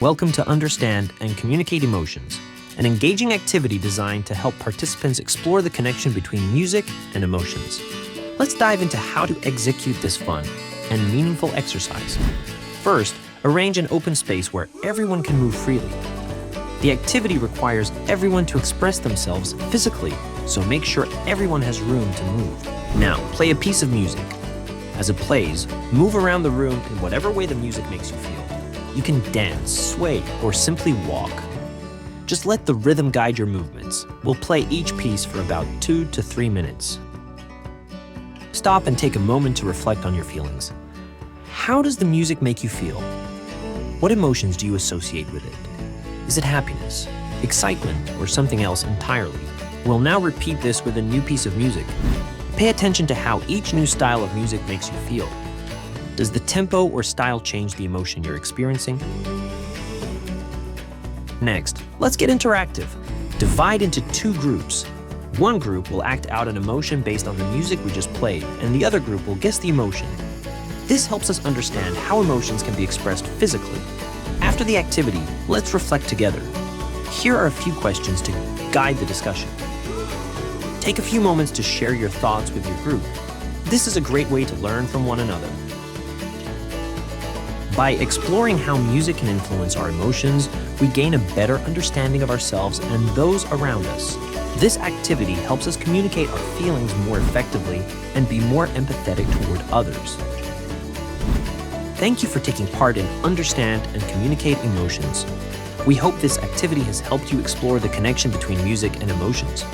Welcome to Understand and Communicate Emotions, an engaging activity designed to help participants explore the connection between music and emotions. Let's dive into how to execute this fun and meaningful exercise. First, arrange an open space where everyone can move freely. The activity requires everyone to express themselves physically, so make sure everyone has room to move. Now, play a piece of music. As it plays, move around the room in whatever way the music makes you feel. You can dance, sway, or simply walk. Just let the rhythm guide your movements. We'll play each piece for about 2 to 3 minutes. Stop and take a moment to reflect on your feelings. How does the music make you feel? What emotions do you associate with it? Is it happiness, excitement, or something else entirely? We'll now repeat this with a new piece of music. Pay attention to how each new style of music makes you feel. Does the tempo or style change the emotion you're experiencing? Next, let's get interactive. Divide into 2 groups. One group will act out an emotion based on the music we just played, and the other group will guess the emotion. This helps us understand how emotions can be expressed physically. After the activity, let's reflect together. Here are a few questions to guide the discussion. Take a few moments to share your thoughts with your group. This is a great way to learn from one another. By exploring how music can influence our emotions, we gain a better understanding of ourselves and those around us. This activity helps us communicate our feelings more effectively and be more empathetic toward others. Thank you for taking part in Understand and Communicate Emotions. We hope this activity has helped you explore the connection between music and emotions.